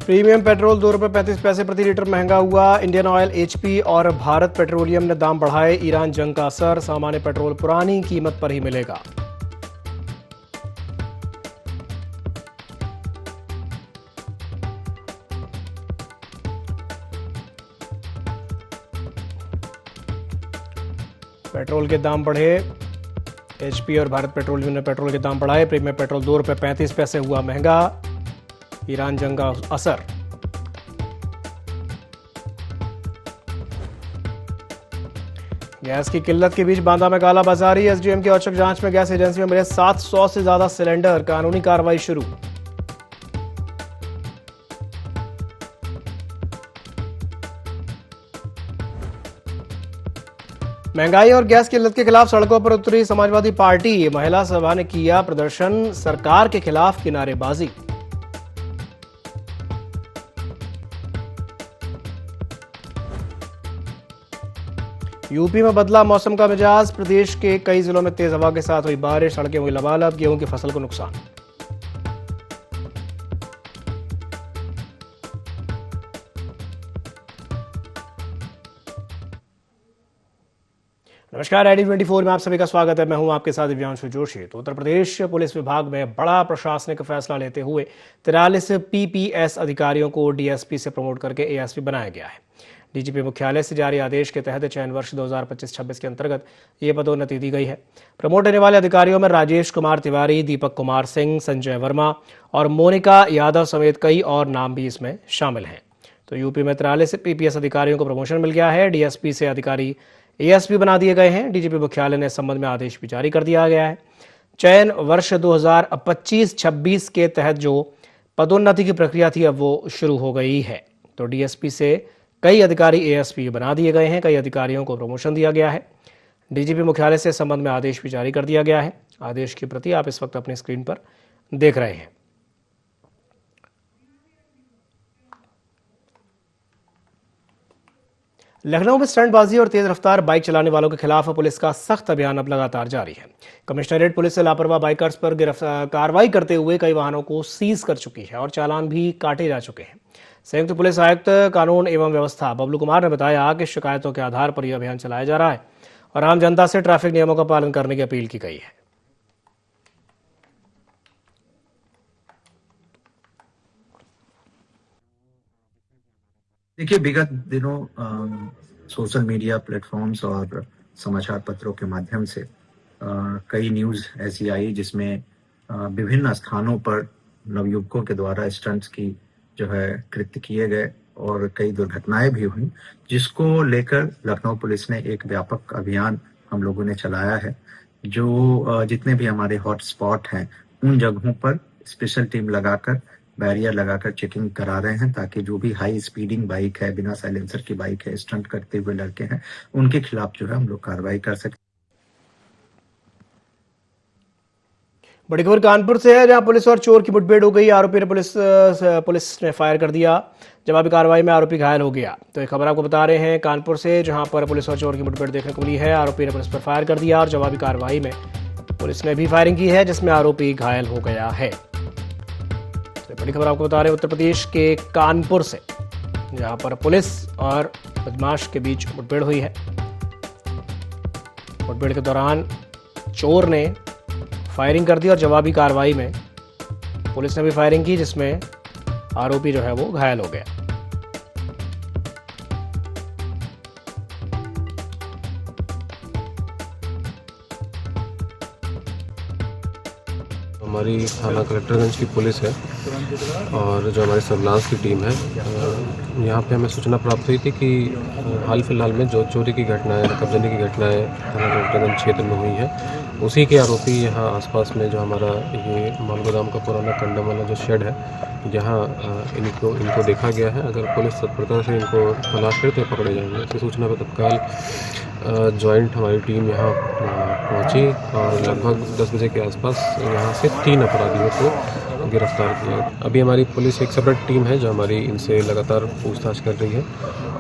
Premium petrol ₹2.35 प्रति litre महंगा हुआ। इंडियन ऑयल, एचपी और भारत पेट्रोलियम ने दाम बढ़ाए। ईरान जंग का असर, सामान्य पेट्रोल पुरानी कीमत पर ही मिलेगा। पेट्रोल के दाम बढ़े। एचपी और भारत पेट्रोलियम ने पेट्रोल के दाम बढ़ाए। प्रीमियम पेट्रोल ₹2.35 हुआ महंगा। ईरान जंग का असर। गैस की किल्लत के बीच बांदा में कालाबाजारी। एसडीएम की औचक जांच में गैस एजेंसी में मिले 700 से ज्यादा सिलेंडर। कानूनी कार्रवाई शुरू। महंगाई और गैस की किल्लत के खिलाफ सड़कों पर उतरी समाजवादी पार्टी। महिला सभा ने किया प्रदर्शन। सरकार के खिलाफ किनारेबाजी। यूपी में बदला मौसम का मिजाज। प्रदेश के कई जिलों में तेज हवा के साथ हुई बारिश। सड़कें हुई लबालब। गेहूं की फसल को नुकसान। नमस्कार, ID24 में आप सभी का स्वागत है। मैं हूं आपके साथ दिव्यांशु जोशी। तो उत्तर प्रदेश पुलिस विभाग में बड़ा प्रशासनिक फैसला लेते हुए 43 PPS अधिकारियों को डीएसपी से प्रमोट करके एएसपी बनाया गया है। डीजीपी मुख्यालय से जारी आदेश के तहत चयन वर्ष 2025-26 के अंतर्गत ये पदोन्नति दी गई है। प्रमोट होने वाले अधिकारियों में राजेश कुमार तिवारी, दीपक कुमार सिंह, संजय वर्मा और मोनिका यादव समेत कई और नाम भी इसमें शामिल हैं। तो यूपी में 43 PPS अधिकारियों को प्रमोशन मिल गया है। डीएसपी से अधिकारी एएसपी बना दिए गए हैं। डीजीपी मुख्यालय ने इस संबंध में आदेश भी जारी कर दिया गया है। चयन वर्ष 2025-26 के तहत जो पदोन्नति की प्रक्रिया थी अब वो शुरू हो गई है। तो डीएसपी से कई अधिकारी एएसपी बना दिए गए हैं। कई अधिकारियों को प्रमोशन दिया गया है। डीजीपी मुख्यालय से इस संबंध में आदेश भी जारी कर दिया गया है। आदेश की प्रति आप इस वक्त अपनी स्क्रीन पर देख रहे हैं। लखनऊ में स्टंटबाजी और तेज रफ्तार बाइक चलाने वालों के खिलाफ पुलिस का सख्त अभियान अब लगातार जारी है। कमिश्नरेट पुलिस से लापरवाह बाइकर्स पर कार्रवाई करते हुए कई वाहनों को सीज कर चुकी है और चालान भी काटे जा चुके हैं। संयुक्त पुलिस आयुक्त कानून एवं व्यवस्था बबलू कुमार ने बताया कि शिकायतों के आधार पर यह अभियान चलाया जा रहा है और आम जनता से ट्रैफिक नियमों का पालन करने की अपील की गई है। देखिए, विगत दिनों सोशल मीडिया प्लेटफॉर्म्स और समाचार पत्रों के माध्यम से कई न्यूज़ ऐसी आई जिसमें विभिन्न स्थानों पर नवयुवकों के द्वारा स्टंट्स की जो है कृत्य किए गए और कई दुर्घटनाएं भी हुई, जिसको लेकर लखनऊ पुलिस ने एक व्यापक अभियान हम लोगों ने चलाया है। जो जितने भी हमारे हॉट स्पॉट हैं उन जगहों पर स्पेशल टीम लगाकर बैरियर लगाकर चेकिंग करा रहे हैं, ताकि जो भी हाई स्पीडिंग बाइक है, बिना साइलेंसर की बाइक है, स्टंट करते हुए लड़के हैं, उनके खिलाफ जो है हम लोग कार्रवाई कर सकें। बड़ी खबर कानपुर से है, जहां पुलिस और चोर की मुठभेड़ हो गई। आरोपी ने पुलिस ने फायर कर दिया। जवाबी कार्रवाई में आरोपी घायल हो गया। तो एक खबर आपको बता रहे हैं कानपुर से, जहां पर पुलिस और चोर की मुठभेड़ देखने को मिली है। आरोपी ने पुलिस पर फायर कर दिया और जवाबी कार्रवाई में पुलिस ने भी फायरिंग की है, जिसमें आरोपी घायल हो गया है। बड़ी खबर आपको बता रहे हैं उत्तर प्रदेश के कानपुर से, जहां पर पुलिस और बदमाश के बीच मुठभेड़ हुई है। मुठभेड़ के दौरान चोर ने फायरिंग कर दी और जवाबी कार्रवाई में पुलिस ने भी फायरिंग की, जिसमें आरोपी जो है वो घायल हो गया। हमारी थाना कलेक्टरगंज की पुलिस है और जो हमारी सर्विलांस की टीम है, यहाँ पे हमें सूचना प्राप्त हुई थी कि हाल फिलहाल में जो चोरी की घटनाएं, कब्जाने की घटनाएं थाना कलेक्टरगंज क्षेत्र में हुई हैं, उसी के आरोपी यहाँ आसपास में जो हमारा ये माल गोदाम का पुराना कंडम वाला जो शेड है, यहाँ इनको देखा गया है। अगर पुलिस तत्परता से इनको तलाश करे तो पकड़े जाएंगे। इसी सूचना पर तत्काल जॉइंट हमारी टीम यहाँ पहुँची और लगभग 10 बजे के आसपास यहाँ से 3 अपराधियों को गिरफ्तार किया। अभी हमारी पुलिस एक सेपरेट टीम है जो हमारी इनसे लगातार पूछताछ कर रही है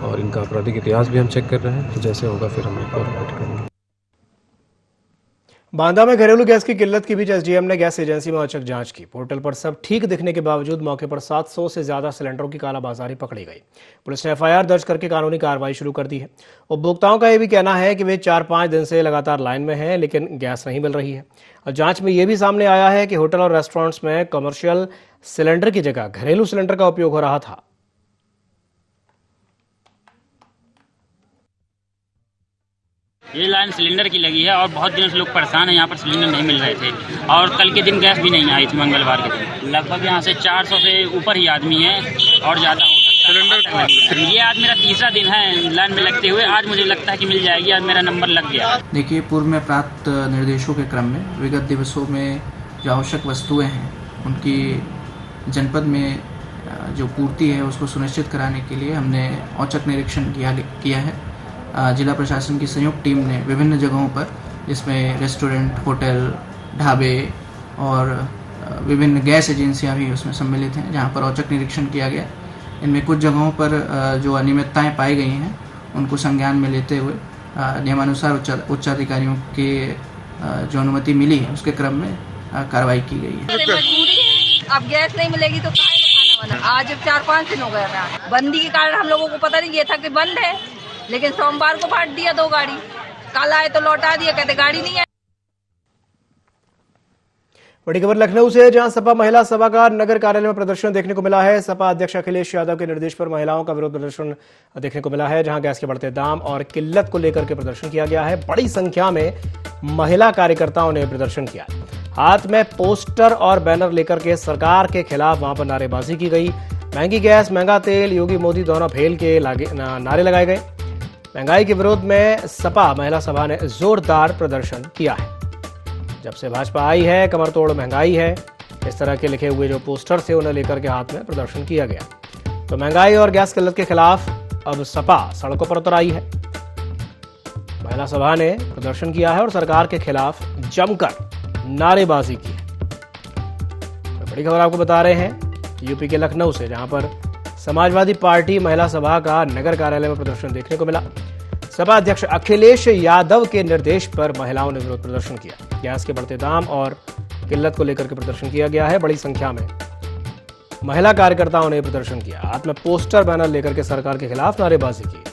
और इनका आपराधिक इतिहास भी हम चेक कर रहे हैं। जैसे होगा फिर हम आपको अपडेट करेंगे। बांदा में घरेलू गैस की किल्लत के बीच एसडीएम ने गैस एजेंसी में औचक जांच की। पोर्टल पर सब ठीक दिखने के बावजूद मौके पर 700 से ज्यादा सिलेंडरों की कालाबाजारी पकड़ी गई। पुलिस ने एफआईआर दर्ज करके कानूनी कार्रवाई शुरू कर दी है। उपभोक्ताओं का यह भी कहना है कि वे 4-5 दिन से लगातार लाइन में हैं, लेकिन गैस नहीं मिल रही है। और जांच में यह भी सामने आया है कि होटल और रेस्टोरेंट्स में कमर्शियल सिलेंडर की जगह घरेलू सिलेंडर का उपयोग हो रहा था। ये लाइन सिलेंडर की लगी है और बहुत दिनों से लोग परेशान हैं। यहाँ पर सिलेंडर नहीं मिल रहे थे और कल के दिन गैस भी नहीं आई थी, मंगलवार के दिन। लगभग यहाँ से 400 से ऊपर ही आदमी हैं और ज़्यादा हो सकता है। ये आज मेरा तीसरा दिन है लाइन में लगते हुए। आज मुझे लगता है कि मिल जाएगी, आज मेरा नंबर लग गया। देखिए, पूर्व में प्राप्त निर्देशों के क्रम में विगत दिवसों में जो आवश्यक वस्तुएं हैं उनकी जनपद में जो पूर्ति है उसको सुनिश्चित कराने के लिए हमने औचक निरीक्षण किया है। जिला प्रशासन की संयुक्त टीम ने विभिन्न जगहों पर, जिसमें रेस्टोरेंट, होटल, ढाबे और विभिन्न गैस एजेंसियां भी उसमें सम्मिलित हैं, जहां पर औचक निरीक्षण किया गया। इनमें कुछ जगहों पर जो अनियमितताएं पाई गई हैं उनको संज्ञान में लेते हुए नियमानुसार उच्च अधिकारियों के जो अनुमति मिली है उसके क्रम में कार्रवाई की गई है। मजबूरी है, अब गैस नहीं मिलेगी तो कहाँ में खाना बना। आज 4-5 दिन हो गए हमें। बंदी के कारण हम लोगों को पता नहीं ये था कि बंद है, लेकिन सोमवार को फाट दिया 2 गाड़ी। कल आए तो लौटा दिया, कहते गाड़ी नहीं है। बड़ी खबर लखनऊ से है, जहां सपा महिला सभा का नगर कार्यालय में प्रदर्शन देखने को मिला है। सपा अध्यक्ष अखिलेश यादव के निर्देश पर महिलाओं का विरोध प्रदर्शन देखने को मिला है, जहां गैस के बढ़ते दाम और किल्लत को लेकर के प्रदर्शन किया गया है। बड़ी संख्या में महिला कार्यकर्ताओं ने प्रदर्शन किया। हाथ में पोस्टर और बैनर लेकर के सरकार के खिलाफ वहां पर नारेबाजी की गई। महंगी गैस, महंगा तेल, योगी मोदी दोनों फेल के नारे लगाए गए। महंगाई के विरोध में सपा महिला सभा ने जोरदार प्रदर्शन किया है। जब से भाजपा आई है कमर तोड़ महंगाई है, इस तरह के लिखे हुए जो पोस्टर थे उन्हें लेकर के हाथ में प्रदर्शन किया गया। तो महंगाई और गैस किल्लत के खिलाफ अब सपा सड़कों पर उतर आई है। महिला सभा ने प्रदर्शन किया है और सरकार के खिलाफ जमकर नारेबाजी की है। तो बड़ी खबर आपको बता रहे हैं यूपी के लखनऊ से, जहां पर समाजवादी पार्टी महिला सभा का नगर कार्यालय में प्रदर्शन देखने को मिला। सपा अध्यक्ष अखिलेश यादव के निर्देश पर महिलाओं ने विरोध प्रदर्शन किया। गैस के बढ़ते दाम और किल्लत को लेकर के प्रदर्शन किया गया है। बड़ी संख्या में महिला कार्यकर्ताओं ने प्रदर्शन किया। हाथ में पोस्टर बैनर लेकर के सरकार के खिलाफ नारेबाजी की।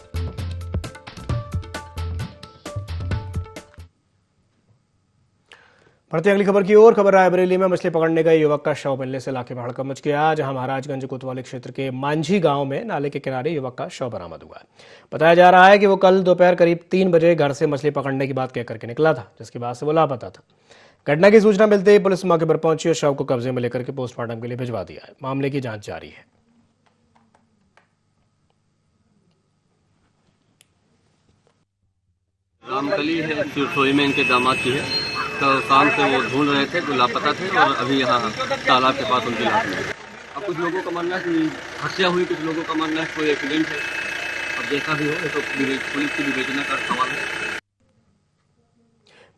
बढ़ते अगली खबर की ओर। खबर रायबरेली में मछली पकड़ने गए युवक का शव मिलने से इलाके में हड़कंप मच गया, जहां महाराजगंज कोतवाली क्षेत्र के मांझी गांव में नाले के किनारे युवक का शव बरामद हुआ है। बताया जा रहा है कि वो कल दोपहर करीब 3 बजे घर से मछली पकड़ने की बात कह करके निकला था, जिसके बाद से वो लापता था। घटना की सूचना मिलते ही पुलिस मौके पर पहुंची और शव को कब्जे में लेकर के पोस्टमार्टम के लिए भिजवा दिया है। मामले की जांच जारी है। रामकली है, सोई में इनके दामाद की है। तो शाम से वो ढूंढ रहे थे, जो लापता थे, और अभी यहाँ तालाब के पास उनकी लाश मिली। अब कुछ लोगों का मानना है कि हत्या हुई, कुछ लोगों का मानना है कोई एक्सीडेंट है। अब जैसा भी हो, ये तो पुलिस की विवेचना का सवाल है।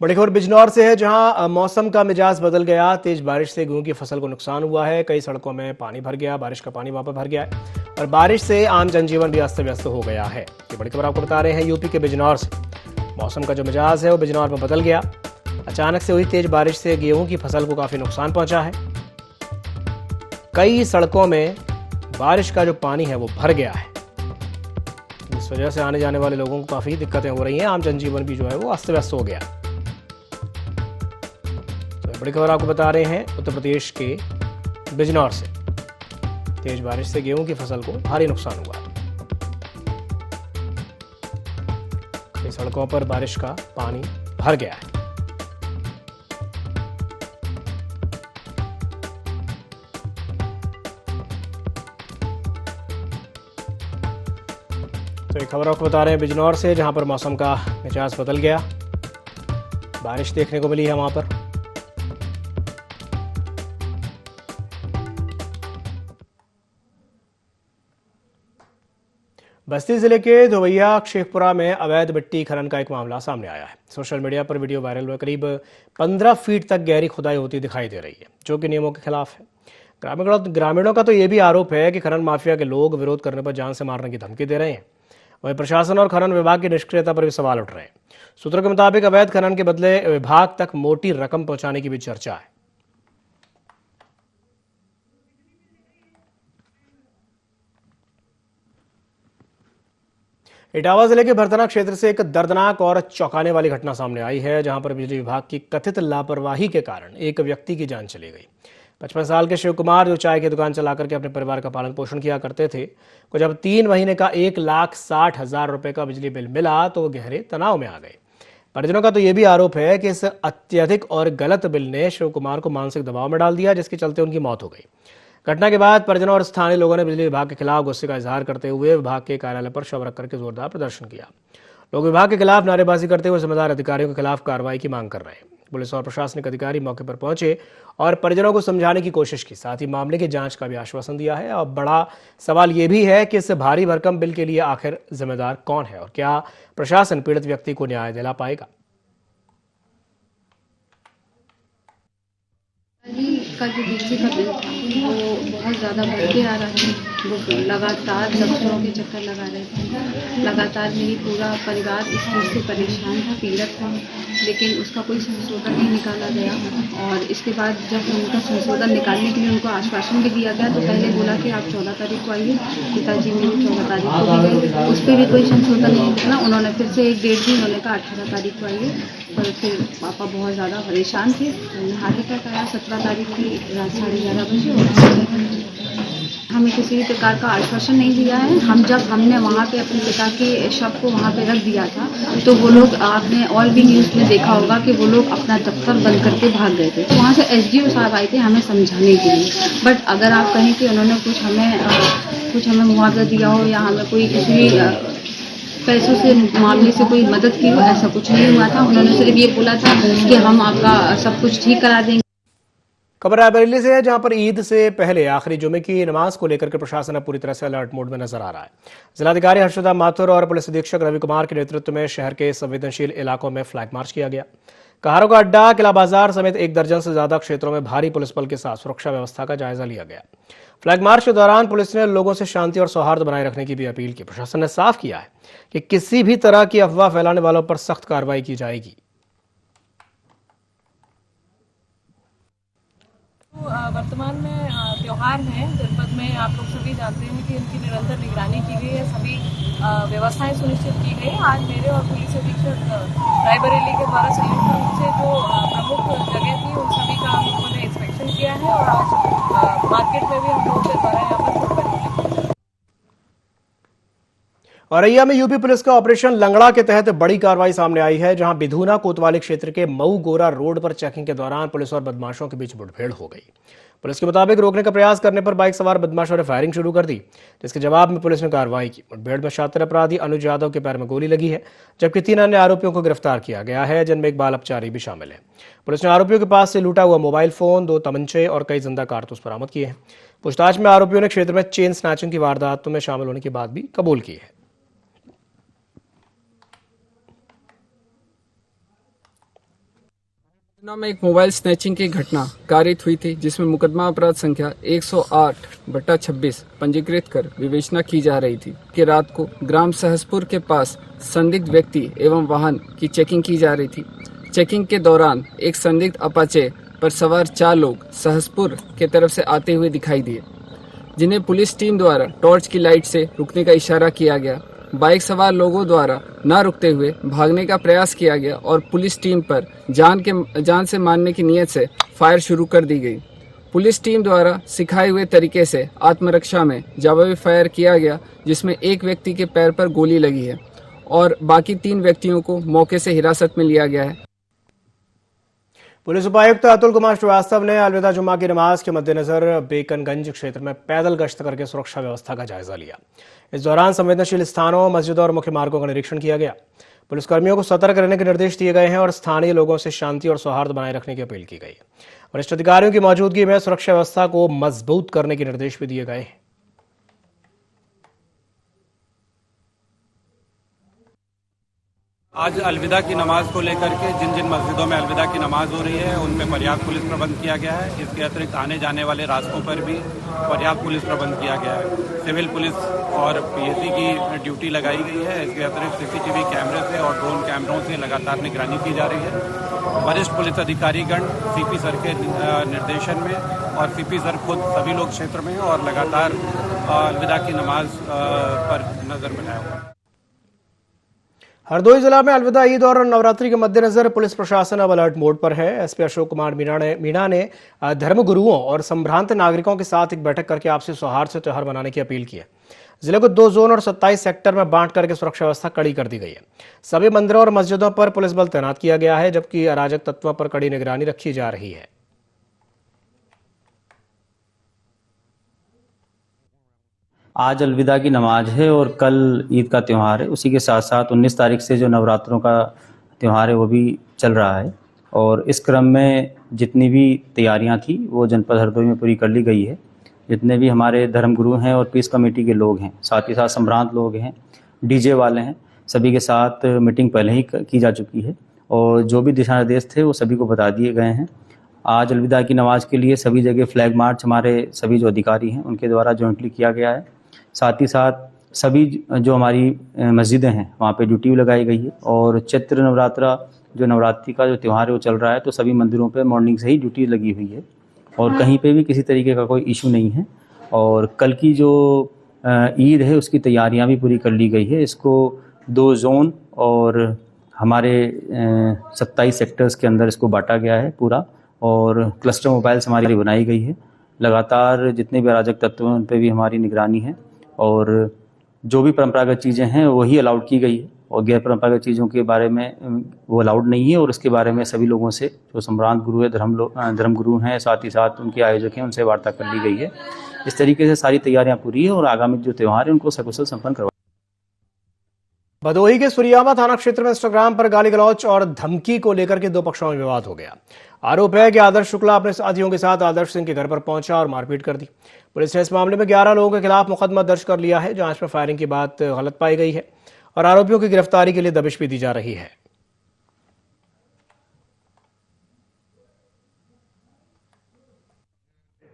बड़ी खबर बिजनौर से है, जहां मौसम का मिजाज बदल गया। तेज बारिश से गेहूं की फसल को नुकसान हुआ है। कई सड़कों में पानी भर गया, बारिश का पानी वहां पर भर गया है और बारिश से आम जनजीवन भी अस्त व्यस्त हो गया है। ये बड़ी खबर आपको बता रहे हैं यूपी के बिजनौर से। मौसम का जो मिजाज है वो बिजनौर में बदल गया। अचानक से हुई तेज बारिश से गेहूं की फसल को काफी नुकसान पहुंचा है। कई सड़कों में बारिश का जो पानी है वो भर गया है। इस वजह से आने जाने वाले लोगों को काफी दिक्कतें हो रही हैं। आम जनजीवन भी जो है वो अस्त व्यस्त हो गया। तो बड़ी खबर आपको बता रहे हैं उत्तर प्रदेश के बिजनौर से। तेज बारिश से गेहूं की फसल को भारी नुकसान हुआ। कई सड़कों पर बारिश का पानी भर गया है। तो एक खबर आपको बता रहे हैं बिजनौर से, जहां पर मौसम का मिजाज बदल गया। बारिश देखने को मिली है वहां पर। बस्ती जिले के धोवैया शेखपुरा में अवैध मिट्टी खनन का एक मामला सामने आया है। सोशल मीडिया पर वीडियो वायरल हुआ। करीब 15 फीट तक गहरी खुदाई होती दिखाई दे रही है, जो कि नियमों के खिलाफ है। ग्रामीणों का तो ये भी आरोप है कि खनन माफिया के लोग विरोध करने पर जान से मारने की धमकी दे रहे हैं। वहीं प्रशासन और खनन विभाग की निष्क्रियता पर भी सवाल उठ रहे हैं। सूत्रों के मुताबिक अवैध खनन के बदले विभाग तक मोटी रकम पहुंचाने की भी चर्चा है। इटावा जिले के भरतना क्षेत्र से एक दर्दनाक और चौंकाने वाली घटना सामने आई है, जहां पर बिजली विभाग की कथित लापरवाही के कारण एक व्यक्ति की जान चली गई। 55 साल के शिव कुमार, जो चाय की दुकान चलाकर के अपने परिवार का पालन पोषण किया करते थे, को जब 3 महीने का 1,60,000 रुपए का बिजली बिल मिला तो वो गहरे तनाव में आ गए। परिजनों का तो ये भी आरोप है कि इस अत्यधिक और गलत बिल ने शिव कुमार को मानसिक दबाव में डाल दिया, जिसके चलते उनकी मौत हो गई। घटना के बाद परिजनों और स्थानीय लोगों ने बिजली विभाग के खिलाफ गुस्से का इजहार करते हुए विभाग के कार्यालय पर शव रख करके जोरदार प्रदर्शन किया। लोग विभाग के खिलाफ नारेबाजी करते हुए जिम्मेदार अधिकारियों के खिलाफ कार्रवाई की मांग कर रहे हैं। पुलिस और प्रशासनिक अधिकारी मौके पर पहुंचे और परिजनों को समझाने की कोशिश की, साथ ही मामले की जांच का भी आश्वासन दिया है। और बड़ा सवाल यह भी है कि इस भारी भरकम बिल के लिए आखिर जिम्मेदार कौन है और क्या प्रशासन पीड़ित व्यक्ति को न्याय दिला पाएगा। का जो बिजली का बिल था वो बहुत ज़्यादा बढ़ के आ रहा था। वो लगातार दफ्तरों के चक्कर लगा रहे थे। लगातार मेरी पूरा परिवार इस चीज़ से परेशान था, पीड़ित था, लेकिन उसका कोई संशोधन नहीं निकाला गया। और इसके बाद जब उनका संशोधन निकालने के लिए उनको आश्वासन भी दिया गया तो पहले बोला कि आप 14 तारीख को आइए। पिताजी मेरे 14 तारीख को भी गए, उस पर भी कोई संशोधन नहीं निकला। उन्होंने फिर से एक डेट दी, उन्होंने कहा 18 तारीख को आइए। पर फिर पापा बहुत ज़्यादा परेशान थे। हार्ट अटैक आया 17 तारीख की रात 11:30 बजे और हमें किसी भी प्रकार का आश्वासन नहीं दिया है। हमने वहाँ पे अपने पिता के शव को वहाँ पे रख दिया था तो वो लोग, आपने और भी न्यूज़ में देखा होगा कि वो लोग अपना दफ्तर बंद करके भाग गए थे। तो वहाँ से एसडीओ साहब आए थे हमें समझाने के लिए। बट अगर आप कहें कि उन्होंने कुछ हमें मुआवजा दिया हो या हमें कोई किसी पैसों से मामले से कोई मदद की हो, ऐसा कुछ नहीं हुआ था। उन्होंने सिर्फ ये बोला था कि हम आपका सब कुछ ठीक करा देंगे। खबर रायबरेली से है, जहां पर ईद से पहले आखिरी जुमे की नमाज को लेकर के प्रशासन अब पूरी तरह से अलर्ट मोड में नजर आ रहा है। जिलाधिकारी हर्षदा माथुर और पुलिस अधीक्षक रवि कुमार के नेतृत्व में शहर के संवेदनशील इलाकों में फ्लैग मार्च किया गया। कहारों का अड्डा, किला बाजार समेत 1 दर्जन से ज्यादा क्षेत्रों में भारी पुलिस बल के साथ सुरक्षा व्यवस्था का जायजा लिया गया। फ्लैग मार्च के दौरान पुलिस ने लोगों से शांति और सौहार्द बनाए रखने की भी अपील की। प्रशासन ने साफ किया है कि किसी भी तरह की अफवाह फैलाने वालों पर सख्त कार्रवाई की जाएगी। वर्तमान में त्यौहार है जनपद में, आप लोग सभी जानते हैं कि इनकी निरंतर निगरानी की गई है, सभी व्यवस्थाएं सुनिश्चित की गई है। आज मेरे और पुलिस अधीक्षक रायबरेली के द्वारा संयुक्त रूप से जो प्रमुख जगह थी उन सभी का हम लोगों ने इंस्पेक्शन किया है और आज मार्केट में भी हम लोगों के द्वारा यहाँ पर औरैया में यूपी पुलिस का ऑपरेशन लंगड़ा के तहत बड़ी कार्रवाई सामने आई है, जहां बिधुना कोतवाली क्षेत्र के मऊ गोरा रोड पर चेकिंग के दौरान पुलिस और बदमाशों के बीच मुठभेड़ हो गई। पुलिस के मुताबिक रोकने का प्रयास करने पर बाइक सवार बदमाशों ने फायरिंग शुरू कर दी, जिसके जवाब में पुलिस ने कार्रवाई की। मुठभेड़ में शातिर अपराधी अनुज यादव के पैर में गोली लगी है, जबकि 3 अन्य आरोपियों को गिरफ्तार किया गया है, जिनमें एक बाल अपचारी भी शामिल है। पुलिस ने आरोपियों के पास से लूटा हुआ मोबाइल फोन, 2 तमंचे और कई जिंदा कारतूस बरामद किए हैं। पूछताछ में आरोपियों ने क्षेत्र में चेन स्नैचिंग की वारदातों में शामिल होने की बात भी कबूल की है। में एक मोबाइल स्नैचिंग की घटना कारित हुई थी, जिसमें मुकदमा अपराध संख्या 108/26 पंजीकृत कर विवेचना की जा रही थी कि रात को ग्राम सहसपुर के पास संदिग्ध व्यक्ति एवं वाहन की चेकिंग की जा रही थी। चेकिंग के दौरान एक संदिग्ध अपाचे पर सवार 4 लोग सहसपुर के तरफ से आते हुए दिखाई दिए, जिन्हें पुलिस टीम द्वारा टॉर्च की लाइट से रुकने का इशारा किया गया। बाइक सवार लोगों द्वारा न रुकते हुए भागने का प्रयास किया गया और पुलिस टीम पर जान से मारने की नीयत से फायर शुरू कर दी गई। पुलिस टीम द्वारा सिखाए हुए तरीके से आत्मरक्षा में जवाबी फायर किया गया, जिसमें एक व्यक्ति के पैर पर गोली लगी है और बाकी 3 व्यक्तियों को मौके से हिरासत में लिया गया है। पुलिस उपायुक्त अतुल कुमार श्रीवास्तव ने अलविदा जुम्मा की नमाज के मद्देनजर बेकनगंज क्षेत्र में पैदल गश्त करके सुरक्षा व्यवस्था का जायजा लिया। इस दौरान संवेदनशील स्थानों, मस्जिदों और मुख्य मार्गों का निरीक्षण किया गया। पुलिसकर्मियों को सतर्क रहने के निर्देश दिए गए हैं और स्थानीय लोगों से शांति और सौहार्द बनाए रखने की अपील की गई है। वरिष्ठ अधिकारियों की मौजूदगी में सुरक्षा व्यवस्था को मजबूत करने के निर्देश भी दिए गए हैं। आज अलविदा की नमाज को लेकर के जिन जिन मस्जिदों में अलविदा की नमाज हो रही है उन पे पर्याप्त पुलिस प्रबंध किया गया है। इसके अतिरिक्त आने जाने वाले रास्तों पर भी पर्याप्त पुलिस प्रबंध किया गया है। सिविल पुलिस और पीएसी की ड्यूटी लगाई गई है। इसके अतिरिक्त सीसीटीवी कैमरे से और ड्रोन कैमरों से लगातार निगरानी की जा रही है। वरिष्ठ पुलिस अधिकारीगण सीपी सर के निर्देशन में और सीपी सर खुद सभी लोग क्षेत्र में और लगातार अलविदा की नमाज पर नजर बनाया हुआ है। हरदोई जिला में अलविदा ईद और नवरात्रि के मद्देनजर पुलिस प्रशासन अब अलर्ट मोड पर है। एसपी अशोक कुमार मीणा ने धर्मगुरुओं और संभ्रांत नागरिकों के साथ एक बैठक करके आपसी सौहार्द से त्योहार मनाने की अपील की है। जिले को 2 जोन और 27 सेक्टर में बांट करके सुरक्षा व्यवस्था कड़ी कर दी गई है। सभी मंदिरों और मस्जिदों पर पुलिस बल तैनात किया गया है, जबकि अराजक तत्वों पर कड़ी निगरानी रखी जा रही है। आज अलविदा की नमाज है और कल ईद का त्यौहार है। उसी के साथ साथ 19 तारीख से जो नवरात्रों का त्यौहार है वो भी चल रहा है और इस क्रम में जितनी भी तैयारियां थी वो जनपद हरदोई में पूरी कर ली गई है। जितने भी हमारे धर्मगुरु हैं और पीस कमेटी के लोग हैं, साथ ही साथ संभ्रांत लोग हैं, डीजे वाले हैं, सभी के साथ मीटिंग पहले ही की जा चुकी है और जो भी दिशा निर्देश थे वो सभी को बता दिए गए हैं। आज अलविदा की नमाज के लिए सभी जगह फ्लैग मार्च हमारे सभी जो अधिकारी हैं उनके द्वारा जॉइंटली किया गया है। साथ ही साथ सभी जो हमारी मस्जिदें हैं वहाँ पे ड्यूटी भी लगाई गई है और चैत्र नवरात्रा जो नवरात्रि का जो त्यौहार है वो चल रहा है तो सभी मंदिरों पे मॉर्निंग से ही ड्यूटी लगी हुई है और कहीं पे भी किसी तरीके का कोई इशू नहीं है। और कल की जो ईद है उसकी तैयारियां भी पूरी कर ली गई है। इसको 2 जोन और हमारे 27 सेक्टर्स के अंदर इसको बांटा गया है पूरा और क्लस्टर मोबाइल्स हमारी लिए बनाई गई है। लगातार जितने भी अराजक तत्व हैं उन पर भी हमारी निगरानी है और जो भी परंपरागत चीज़ें हैं वही अलाउड की गई है और गैर परंपरागत चीज़ों के बारे में वो अलाउड नहीं है और उसके बारे में सभी लोगों से जो संभ्रांत गुरु है धर्मगुरु हैं, साथ ही साथ उनके आयोजक हैं, उनसे वार्ता कर ली गई है। इस तरीके से सारी तैयारियां पूरी है और आगामी जो त्यौहार है उनको सकुशल संपन्न करवा। भदोही के सुरियामा थाना क्षेत्र में इंस्टाग्राम पर गाली गलौच और धमकी को लेकर के 2 पक्षों में विवाद हो गया। आरोप है कि आदर्श शुक्ला अपने साथियों के साथ आदर्श सिंह के घर पर पहुंचा और मारपीट कर दी। पुलिस ने इस मामले में 11 लोगों के खिलाफ मुकदमा दर्ज कर लिया है। जांच में फायरिंग की बात गलत पाई गई है और आरोपियों की गिरफ्तारी के लिए दबिश भी दी जा रही है।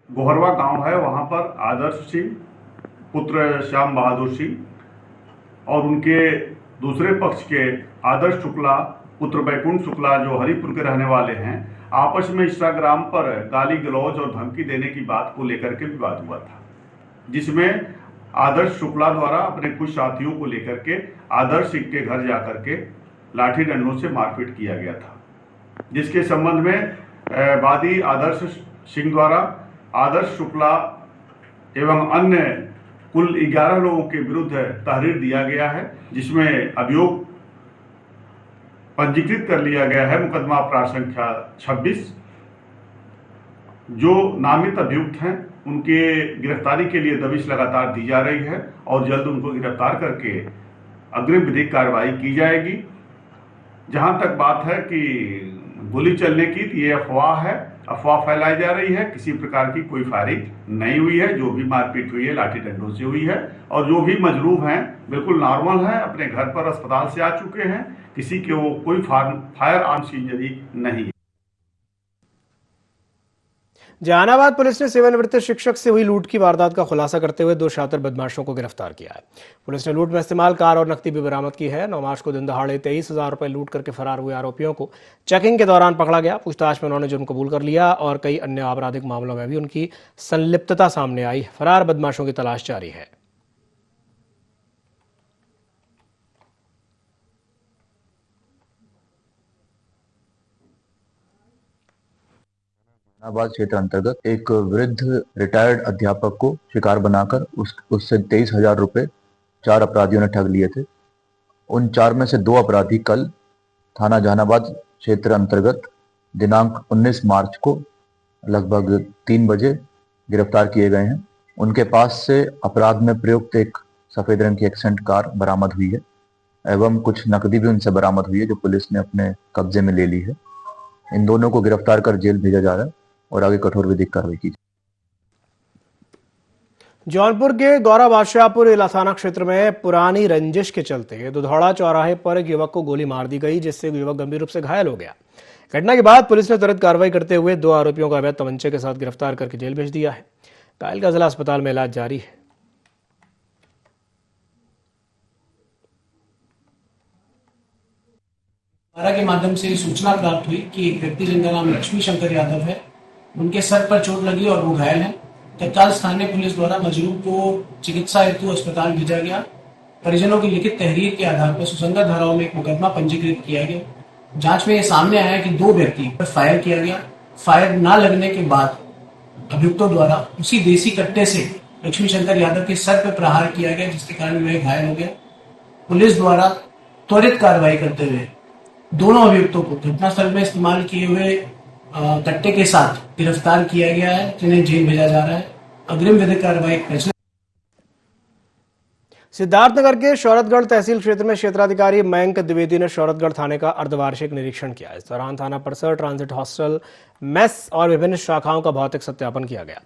गोहरवा गांव है, वहां पर आदर्श सिंह पुत्र श्याम बहादुर सिंह और उनके दूसरे पक्ष के आदर्श शुक्ला पुत्र बैकुंठ शुक्ला जो हरिपुर के रहने वाले हैं आपस में इंस्टाग्राम पर गाली गलौज और धमकी देने की बात को लेकर के विवाद हुआ था, जिसमें आदर्श शुक्ला द्वारा अपने कुछ साथियों को लेकर के आदर्श सिंह के घर जाकर के लाठी डंडों से मारपीट किया गया था। जिसके संबंध में वादी आदर्श सिंह द्वारा आदर्श शुक्ला एवं अन्य कुल 11 लोगों के विरुद्ध तहरीर दिया गया है, जिसमें अभियोग पंजीकृत कर लिया गया है मुकदमा अपराध संख्या 26। जो नामित अभियुक्त हैं उनके गिरफ्तारी के लिए दबिश लगातार दी जा रही है और जल्द उनको गिरफ्तार करके अग्रिम विधिक कार्रवाई की जाएगी। जहां तक बात है कि गोली चलने की, ये अफवाह है, अफवाह फैलाई जा रही है। किसी प्रकार की कोई फायरिंग नहीं हुई है। जो भी मारपीट हुई है लाठी डंडों से हुई है और जो भी मजरूब हैं बिल्कुल नॉर्मल हैं, अपने घर पर अस्पताल से आ चुके हैं। किसी के वो कोई फायर आर्म्स इंजरी नहीं है। जहानाबाद पुलिस ने सेवानिवृत्त शिक्षक से हुई लूट की वारदात का खुलासा करते हुए 2 शातिर बदमाशों को गिरफ्तार किया है। पुलिस ने लूट में इस्तेमाल कार और नकदी भी बरामद की है। 9 मार्च को दिन दहाड़े 23,000 रुपए लूट करके फरार हुए आरोपियों को चेकिंग के दौरान पकड़ा गया। पूछताछ में उन्होंने जुर्म कबूल कर लिया और कई अन्य आपराधिक मामलों में भी उनकी संलिप्तता सामने आई। फरार बदमाशों की तलाश जारी है। जहानाबाद क्षेत्र अंतर्गत एक वृद्ध रिटायर्ड अध्यापक को शिकार बनाकर उससे 23,000 रुपए 4 अपराधियों ने ठग लिए थे। उन 4 में से 2 अपराधी कल थाना जहानाबाद क्षेत्र अंतर्गत दिनांक 19 मार्च को लगभग 3 बजे गिरफ्तार किए गए हैं। उनके पास से अपराध में प्रयुक्त एक सफेद रंग की एक्सेंट कार बरामद हुई है एवं कुछ नकदी भी उनसे बरामद हुई है जो पुलिस ने अपने कब्जे में ले ली है। इन दोनों को गिरफ्तार कर जेल भेजा जा रहा है और आगे कठोर विधिक कार्रवाई की। जौनपुर के गौरा बादशाहपुर थाना क्षेत्र में पुरानी रंजिश के चलते दुधौड़ा चौराहे पर एक युवक को गोली मार दी गई, जिससे युवक गंभीर रूप से घायल हो गया। घटना के बाद पुलिस ने तुरंत कार्रवाई करते हुए 2 आरोपियों को अवैध तमंचे के साथ गिरफ्तार करके जेल भेज दिया है। घायल का जिला अस्पताल में इलाज जारी है। के माध्यम से सूचना प्राप्त हुई कि एक व्यक्ति जिनका नाम लक्ष्मी शंकर यादव है, उनके सर पर चोट लगी और वो घायल है। तत्काल स्थानीय पुलिस द्वारा मजरूम को चिकित्सा हेतु अस्पताल भेजा गया। परिजनों की लिखित तहरीर के आधार पर सुसंगत धाराओं में एक मुकदमा पंजीकृत किया गया। जांच में यह सामने आया कि 2 व्यक्ति पर फायर किया गया। फायर न लगने के बाद अभियुक्तों द्वारा उसी देसी कट्टे से लक्ष्मी शंकर यादव के सर पर प्रहार किया गया, जिसके कारण वह घायल हो गया। पुलिस द्वारा त्वरित कार्रवाई करते हुए दोनों अभियुक्तों को घटनास्थल में इस्तेमाल किए हुए कट्टे के साथ गिरफ्तार किया गया है, जिन्हें जेल भेजा जा रहा है। अग्रिम विधिक कार्रवाई। सिद्धार्थनगर के शौरतगढ़ तहसील क्षेत्र में क्षेत्राधिकारी मयंक द्विवेदी ने शौरतगढ़ थाने का अर्धवार्षिक निरीक्षण किया। इस दौरान थाना परिसर, ट्रांजिट हॉस्टल, मेस और विभिन्न शाखाओं का भौतिक सत्यापन किया गया।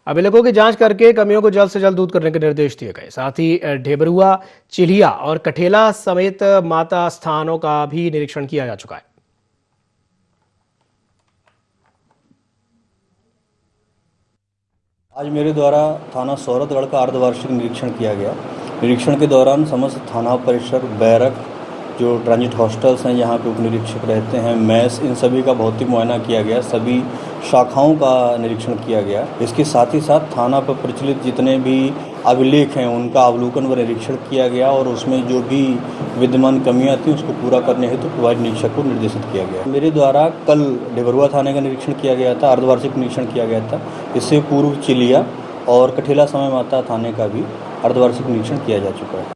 अभिलेखों की जांच करके कमियों को जल्द से जल्द दूर करने के निर्देश दिए गए। साथ ही ढेबरुआ, चिल्हिया और कठेला समेत माता स्थानों का भी निरीक्षण किया जा चुका है। आज मेरे द्वारा थाना शौरतगढ़ का अर्धवार्षिक निरीक्षण किया गया। निरीक्षण के दौरान समस्त थाना परिसर, बैरक, जो ट्रांजिट हॉस्टल्स हैं यहाँ पे उप निरीक्षक रहते हैं, मैस, इन सभी का भौतिक मुआयना किया गया। सभी शाखाओं का निरीक्षण किया गया। इसके साथ ही साथ थाना पर प्रचलित जितने भी अभिलेख हैं उनका अवलोकन व निरीक्षण किया गया और उसमें जो भी विद्यमान कमियां थी उसको पूरा करने हेतु प्रभारी निरीक्षक को निर्देशित किया गया। मेरे द्वारा कल ढेबरुआ थाने का निरीक्षण किया गया था, अर्धवार्षिक निरीक्षण किया गया था। इससे पूर्व चिल्हिया और कठेला समय माता थाने का भी अर्धवार्षिक निरीक्षण किया जा चुका है।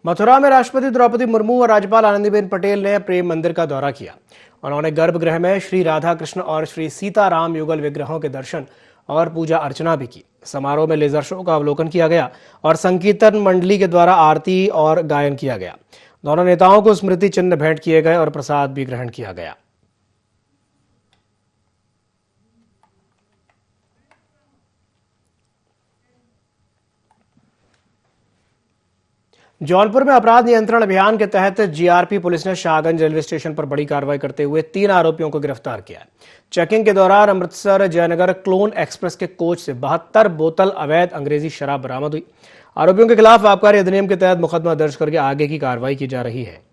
मथुरा में राष्ट्रपति द्रौपदी मुर्मू और राज्यपाल आनंदीबेन पटेल ने प्रेम मंदिर का दौरा किया। उन्होंने गर्भगृह में श्री राधा कृष्ण और श्री सीताराम युगल विग्रहों के दर्शन और पूजा अर्चना भी की। समारोह में लेजर शो का अवलोकन किया गया और संकीर्तन मंडली के द्वारा आरती और गायन किया गया। दोनों नेताओं को स्मृति चिन्ह भेंट किए गए और प्रसाद भी ग्रहण किया गया। जौनपुर में अपराध नियंत्रण अभियान के तहत जीआरपी पुलिस ने शाहगंज रेलवे स्टेशन पर बड़ी कार्रवाई करते हुए 3 आरोपियों को गिरफ्तार किया। चेकिंग के दौरान अमृतसर जयनगर क्लोन एक्सप्रेस के कोच से 72 बोतल अवैध अंग्रेजी शराब बरामद हुई। आरोपियों के खिलाफ आबकारी अधिनियम के तहत मुकदमा दर्ज करके आगे की कार्रवाई की जा रही है।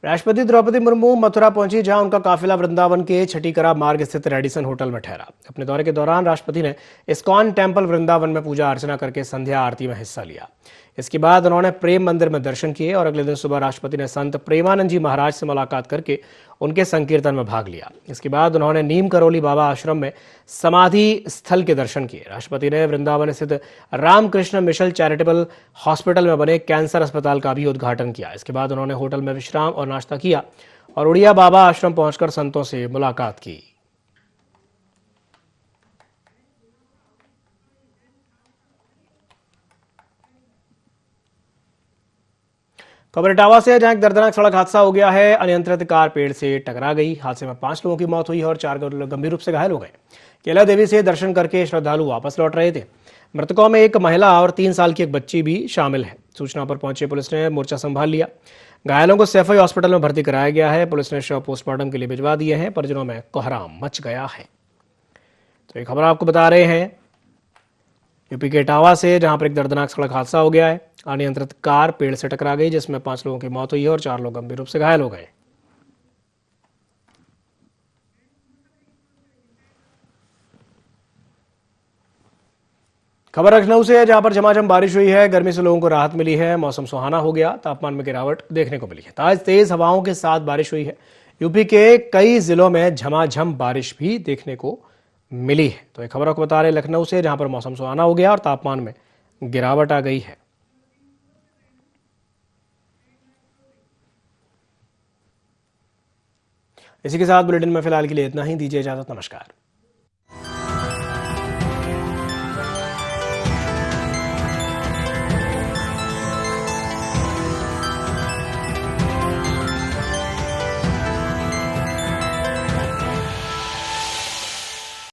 राष्ट्रपति द्रौपदी मुर्मू मथुरा पहुंची, जहां उनका काफिला वृंदावन के छठीकरा मार्ग स्थित रेडिसन होटल में ठहरा। अपने दौरे के दौरान राष्ट्रपति ने इस्कॉन टेम्पल वृंदावन में पूजा अर्चना करके संध्या आरती में हिस्सा लिया। इसके बाद उन्होंने प्रेम मंदिर में दर्शन किए और अगले दिन सुबह राष्ट्रपति ने संत प्रेमानंद जी महाराज से मुलाकात करके उनके संकीर्तन में भाग लिया। इसके बाद उन्होंने नीम करोली बाबा आश्रम में समाधि स्थल के दर्शन किए। राष्ट्रपति ने वृंदावन स्थित रामकृष्ण मिशल चैरिटेबल हॉस्पिटल में बने कैंसर अस्पताल का भी उद्घाटन किया। इसके बाद उन्होंने होटल में विश्राम और नाश्ता किया और उड़िया बाबा आश्रम पहुंचकर संतों से मुलाकात की। खबर इटावा से, जहां एक दर्दनाक सड़क हादसा हो गया है। अनियंत्रित कार पेड़ से टकरा गई। हादसे में 5 लोगों की मौत हुई है और 4 गंभीर रूप से घायल हो गए। केला देवी से दर्शन करके श्रद्धालु वापस लौट रहे थे। मृतकों में एक महिला और 3 साल की एक बच्ची भी शामिल है। सूचना पर पहुंची पुलिस ने मोर्चा संभाल लिया। घायलों को सैफई हॉस्पिटल में भर्ती कराया गया है। पुलिस ने शव पोस्टमार्टम के लिए भिजवा दिए हैं। परिजनों में कोहराम मच गया है। तो एक खबर आपको बता रहे हैं यूपी के इटावा से, जहां पर एक दर्दनाक सड़क हादसा हो गया है। अनियंत्रित कार पेड़ से टकरा गई, जिसमें 5 लोगों की मौत हुई है और 4 लोग गंभीर रूप से घायल हो गए। खबर लखनऊ से है, जहां पर झमाझम बारिश हुई है। गर्मी से लोगों को राहत मिली है। मौसम सुहाना हो गया। तापमान में गिरावट देखने को मिली है। आज तेज हवाओं के साथ बारिश हुई है। यूपी के कई जिलों में झमाझम बारिश भी देखने को मिली है। तो एक खबर आपको बता रहे लखनऊ से, जहां पर मौसम सुहाना हो गया और तापमान में गिरावट आ गई है। इसी के साथ बुलेटिन में फिलहाल के लिए इतना ही। दीजिए इजाजत। नमस्कार।